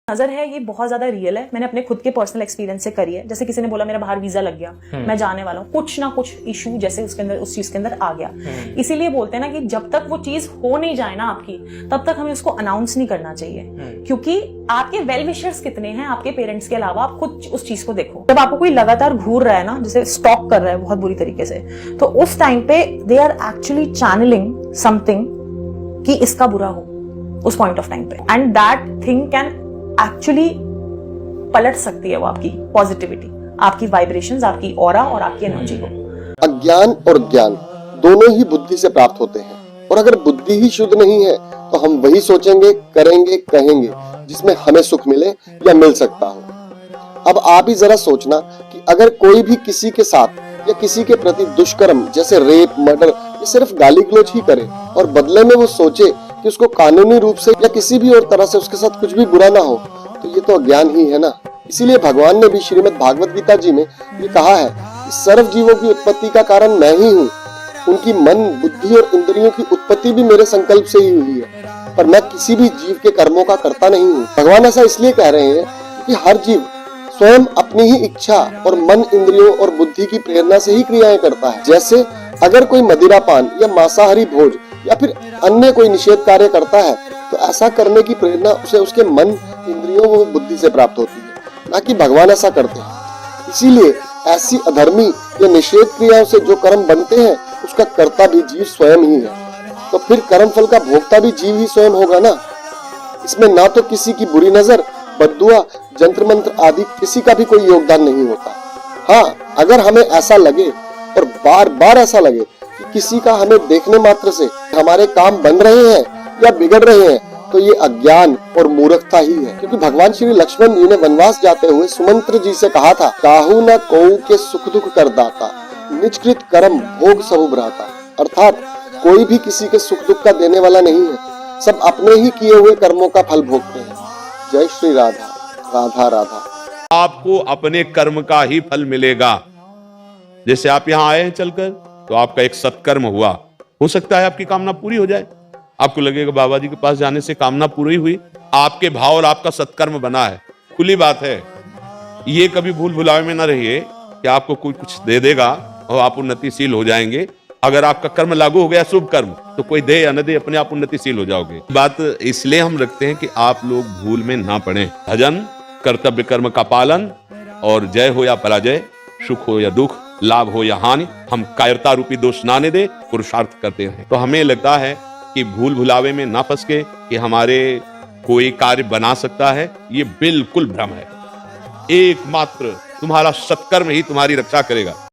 नजर है ये बहुत ज्यादा रियल है। मैंने अपने खुद के पर्सनल एक्सपीरियंस से करी है। जैसे किसी ने बोला मेरा बाहर वीजा लग गया, मैं जाने वाला हूँ, कुछ ना कुछ इशू जैसे उसके अंदर उस चीज के अंदर आ गया। इसीलिए बोलते हैं ना कि जब तक वो चीज हो नहीं जाए ना आपकी, तब तक हमें उसको अनाउंस नहीं करना चाहिए, क्योंकि आपके वेल विशर्स कितने हैं आपके पेरेंट्स के अलावा, आप खुद उस चीज को देखो। जब आपको कोई लगातार घूर रहा है ना, जैसे स्टॉक कर रहा है बहुत बुरी तरीके से, तो उस टाइम पे they are actually channelling something कि इसका बुरा हो उस पॉइंट ऑफ टाइम पे, and that thing can actually पलट सकती है वो आपकी पॉजिटिविटी, आपकी वाइब्रेशंस, आपकी ऑरा और आपकी एनर्जी को। अज्ञान और ज्ञान दोनों ही बुद्धि से प्राप्त होते हैं, और अगर बुद्धि ही शुद्ध नहीं है तो हम वही सोचेंगे, करेंगे, कहेंगे जिसमें हमें सुख मिले या मिल सकता हो। अब आप ही जरा सोचना कि अगर कोई भी किसी के साथ या किसी के प्रति दुष्कर्म जैसे रेप, मर्डर या सिर्फ गाली गलौज ही करे और बदले में वो सोचे कि उसको कानूनी रूप से या किसी भी और तरह से उसके साथ कुछ भी बुरा ना हो, तो ये तो अज्ञान ही है ना। इसीलिए भगवान ने भी श्रीमद् भागवत गीता जी में ये कहा है कि सर्व जीवों की उत्पत्ति का कारण मैं ही हूँ, उनकी मन, बुद्धि और इंद्रियों की उत्पत्ति भी मेरे संकल्प से ही हुई है, पर मैं किसी भी जीव के कर्मों का करता नहीं हूँ। भगवान ऐसा इसलिए कह रहे हैं कि हर जीव स्वयं अपनी ही इच्छा और मन, इंद्रियों और बुद्धि की प्रेरणा से ही क्रियाएं करता है। जैसे अगर कोई मदिरापान या मांसाहारी भोज या फिर अन्य कोई निषेध कार्य करता है, तो ऐसा करने की प्रेरणा उसे उसके मन, इंद्रियों व बुद्धि से प्राप्त होती है, ना कि भगवान ऐसा करते हैं। इसीलिए ऐसी अधर्मी या निषेध क्रियाओं से जो कर्म बनते हैं उसका कर्ता भी जीव स्वयं ही है, तो फिर कर्म फल का भोक्ता भी जीव ही स्वयं होगा ना। इसमें ना तो किसी की बुरी नजर, बद्दुआ, जंत्र मंत्र आदि किसी का भी कोई योगदान नहीं होता। हाँ, अगर हमें ऐसा लगे और बार बार ऐसा लगे कि किसी का हमें देखने मात्र से हमारे काम बन रहे हैं या बिगड़ रहे हैं, तो ये अज्ञान और मूर्खता ही है। क्योंकि भगवान श्री लक्ष्मण जी ने वनवास जाते हुए सुमंत्र जी से कहा था, काहू न कोऊ के सुख दुख कर दाता, निजकृत कर्म भोग सबु भ्राता। अर्थात कोई भी किसी के सुख दुख का देने वाला नहीं है, सब अपने ही किए हुए कर्मों का फल भोगते हैं। जय श्री राधा, राधा राधा। आपको अपने कर्म का ही फल मिलेगा। जैसे आप यहाँ आए हैं चलकर, तो आपका एक सत्कर्म हुआ, हो सकता है आपकी कामना पूरी हो जाए। आपको लगेगा बाबा जी के पास जाने से कामना पूरी हुई, आपके भाव और आपका सत्कर्म बना है। खुली बात है, ये कभी भूल भुलावे में ना रहिए कि आपको कोई कुछ दे देगा और आप उन्नतिशील हो जाएंगे। अगर आपका कर्म लागू हो गया, शुभ कर्म, तो कोई दे या न दे, अपने आप उन्नतिशील हो जाओगे। बात इसलिए हम रखते हैं कि आप लोग भूल में ना पड़े। भजन, कर्तव्य कर्म का पालन, और जय हो या पराजय, सुख हो या दुख, लाभ हो या हानि, हम कायरता रूपी दोष ना ने दे, पुरुषार्थ करते हैं। तो हमें लगता है कि भूल भुलावे में ना फंस के कि हमारे कोई कार्य बना सकता है, ये बिल्कुल भ्रम है। एकमात्र तुम्हारा सत्कर्म ही तुम्हारी रक्षा करेगा।